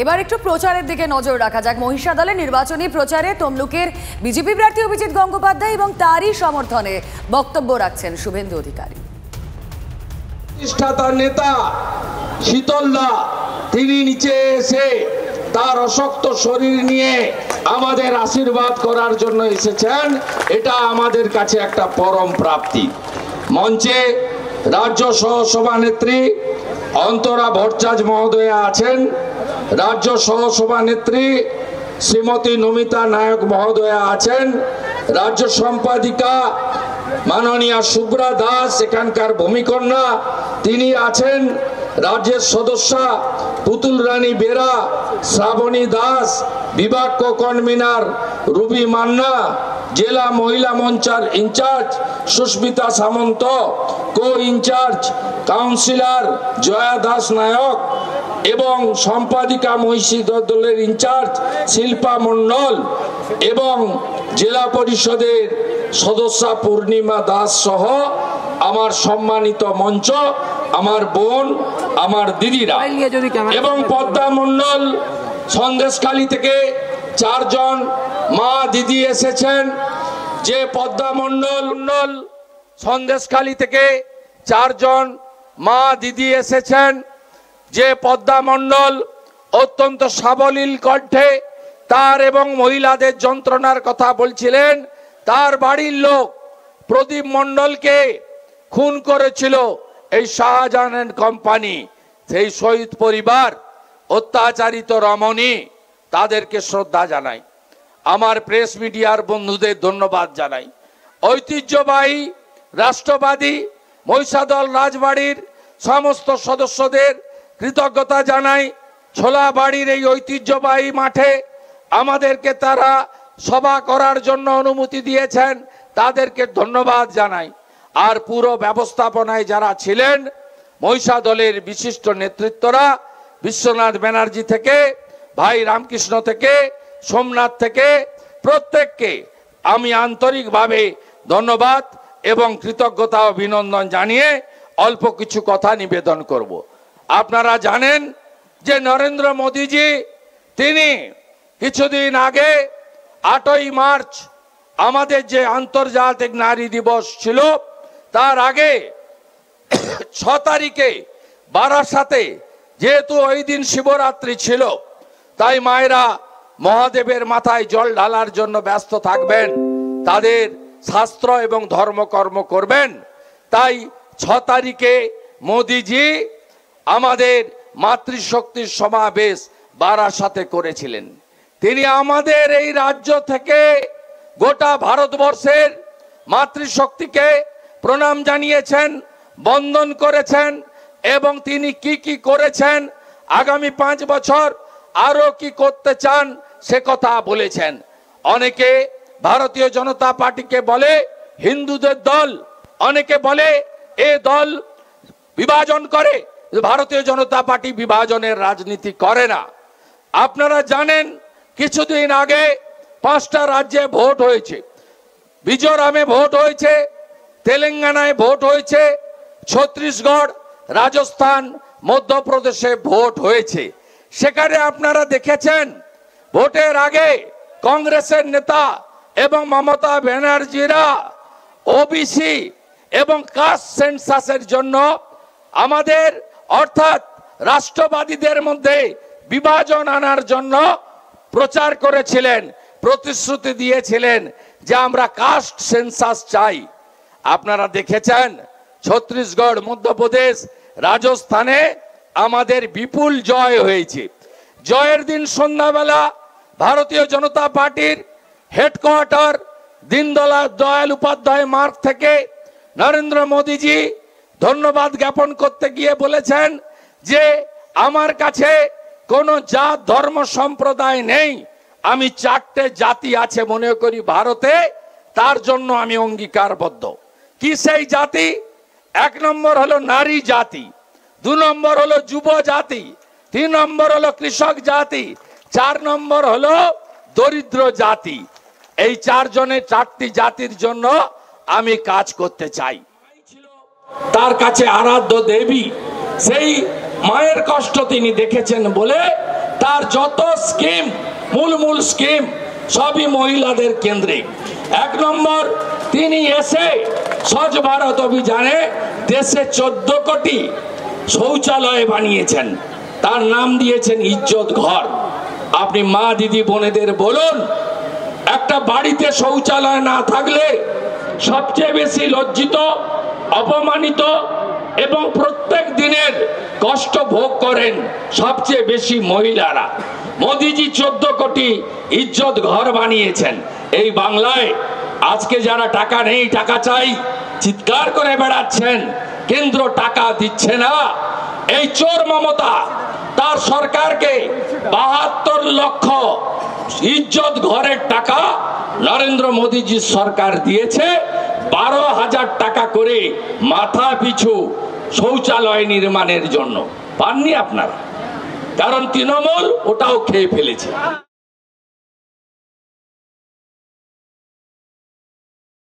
এবার একটু প্রচারের দিকে নজর রাখা যাক। মহিষাদলে নির্বাচনী প্রচারে তমলুকের বিজেপি প্রার্থী অভিজিৎ গঙ্গোপাধ্যায় এবং তারই সমর্থনে বক্তব্য রাখছেন শুভেন্দু অধিকারী। প্রতিষ্ঠাতা নেতা শীতলদা তিনি নিচে এসে তার অশক্ত শরীর নিয়ে আমাদের আশীর্বাদ করার জন্য এসেছেন, এটা আমাদের কাছে একটা পরম প্রাপ্তি। মঞ্চে রাজ্য সহসভানেত্রী অন্তরা ভট্টাচার্য মহোদয়া আছেন, রাজ্য সহসভানেত্রী শ্রীমতী নমিতা নায়ক মহোদয়া আছেন, রাজ্য সম্পাদিকা মাননীয়া শুভ্রা দাস এখানকার ভূমিকন্যা তিনি আছেন, রাজ্যের সদস্যা পুতুল রানী বেরা, শ্রাবণী দাস, বিভাগ কনভেনার রুবি মান্না, জেলা মহিলা মঞ্চার ইনচার্জ সুস্মিতা সামন্ত, কো ইনচার্জ কাউন্সিলর জয়া দাস নায়ক এবং সম্পাদিকা মহিষাদলের ইনচার্জ শিল্পা মণ্ডল এবং জেলা পরিষদের সদস্যা পূর্ণিমা দাস সহ আমার সম্মানিত মঞ্চ, আমার বোন, আমার দিদিরা এবং পদ্মা মণ্ডল সন্দেশখালী থেকে 4 জন মা দিদি এসেছেন। যে পদ্মা মণ্ডল সন্দেশখালী থেকে 4 জন মা দিদি এসেছেন, যে পদ্মা মণ্ডল অত্যন্ত সাবলীল কণ্ঠে তার এবং মহিলাদের যন্ত্রণার কথা বলছিলেন। তার বাড়ির লোক প্রদীপ মণ্ডলকে খুন করেছিল এই শাহজাহান কোম্পানি, সেই শহীদ পরিবার অত্যাচারিত রমণী, তাদেরকে শ্রদ্ধা জানাই। আমার প্রেস মিডিয়ার বন্ধুদের ধন্যবাদ জানাই। ঐতিহ্যবাহী রাষ্ট্রবাদী মহিষাদল রাজবাড়ির সমস্ত সদস্যদের কৃতজ্ঞতা জানাই। ছোলা বাড়ির এই ঐতিহ্যবাহী মাঠে আমাদেরকে তারা সভা করার জন্য অনুমতি দিয়েছেন, তাদেরকে ধন্যবাদ জানাই। আর পুরো ব্যবস্থাপনায় যারা ছিলেন মহিষাদলের বিশিষ্ট নেতৃত্বরা, বিশ্বনাথ ব্যানার্জি থেকে ভাই রামকৃষ্ণ থেকে সোমনাথ থেকে প্রত্যেককে আমি আন্তরিকভাবে ধন্যবাদ এবং কৃতজ্ঞতা ও অভিনন্দন জানিয়ে অল্প কিছু কথা নিবেদন করব। আপনারা জানেন যে নরেন্দ্র মোদীজি তিনি কিছুদিন আগে 8ই মার্চ আমাদের যে আন্তর্জাতিক নারী দিবস ছিল, তার আগে 6 তারিখে বারাসাতে, যেহেতু ওই দিন শিবরাত্রি ছিল, তাই মায়েরা মহাদেবের মাথায় জল ঢালার জন্য ব্যস্ত থাকবেন, তাদের শাস্ত্র এবং ধর্মকর্ম করবেন। তাই 6 তারিখে মোদিজি আমাদের মাতৃশক্তির সমাবেশ বারাসাতে করেছিলেন। তিনি আমাদের এই রাজ্য থেকে গোটা ভারতবর্ষের মাতৃশক্তিকে প্রণাম জানিয়েছেন, বন্দন করেছেন এবং তিনি কি কি করেছেন, আগামী 5 বছর আরো কি করতে চান সে কথা বলেছেন। অনেকে ভারতীয় জনতা পার্টিকে বলে হিন্দুদের দল, অনেকে বলে এ দল বিভাজন করে। ভারতীয় জনতা পার্টি বিভাজনের রাজনীতি করে না। আপনারা জানেন কিছুদিন আগে 5টা রাজ্যে ভোট হয়েছে। মিজোরামে ভোট হয়েছে, তেলেঙ্গানায় ভোট হয়েছে, ছত্তিশগড়, রাজস্থান, মধ্যপ্রদেশে ভোট হয়েছে। সেখানে আপনারা দেখেছেন ভোটের আগে কংগ্রেসের নেতা এবং মমতা ব্যানার্জিরা ওবিসি এবং কাস্ট সেন্সাসের জন্য আমাদের অর্থাৎ রাষ্ট্রবাদীদের মধ্যে বিভাজন আনার জন্য প্রচার করেছিলেন, প্রতিশ্রুতি দিয়েছিলেন যে আমরা কাস্ট সেন্সাস চাই। আপনারা দেখেছেন ছত্তিশগড়, মধ্যপ্রদেশ, রাজস্থানে আমাদের বিপুল জয় হয়েছে। জয়ের দিন সন্ধ্যাবেলা ভারতীয় জনতা পার্টির হেডকোয়ার্টার দীনদয়াল উপাধ্যায় মার্গ থেকে নরেন্দ্র মোদীজি ধন্যবাদ জ্ঞাপন করতে গিয়ে বলেছেন যে আমার কাছে কোনো জাত ধর্ম সম্প্রদায় নেই, আমি 4টে জাতি আছে মনে করি ভারতে, তার জন্য আমি অঙ্গীকারবদ্ধ। কি সেই জাতি? 1 নম্বর হলো নারী জাতি, 2 নম্বর হলো যুব জাতি, 3 নম্বর হলো কৃষক জাতি, 4 নম্বর হলো দরিদ্র জাতি। এই 4টি জাতির জন্য আমি কাজ করতে চাই। তার কাছে আরাধ্য দেবী, সেই মায়ের কষ্ট তিনি দেখেছেন বলে তার যত স্কিম মূল স্কিম সবই মহিলাদের কেন্দ্রিক। 1 নম্বর, তিনি এসে স্বচ্ছ ভারত অভিযানে দেশে 14 কোটি শৌচালয় বানিয়েছেন, তার নাম দিয়েছেন ইজ্জত ঘর। আপনি মা দিদি বোনেদের বলুন, একটা বাড়িতে শৌচালয় না থাকলে সবচেয়ে বেশি লজ্জিত, অপমানিত এবং প্রত্যেক দিনের কষ্ট ভোগ করেন সবচেয়ে বেশি মহিলারা। মোদিজি 14 কোটি ইজ্জত ঘর বানিয়েছেন। এই বাংলায় আজকে যারা টাকা নেই, টাকা চাই চিৎকার করে বেড়াচ্ছেন, কেন্দ্র টাকা দিচ্ছে না, এই চোর মমতা তার সরকারকে 72 লক্ষ ইজ্জত ঘরের টাকা নরেন্দ্র মোদীজির সরকার দিয়েছে, 12,000 টাকা করে মাথা পিছু শৌচালয় নির্মাণের জন্য। পাননি আপনারা, কারণ তৃণমূল ওটাও খেয়ে ফেলেছে।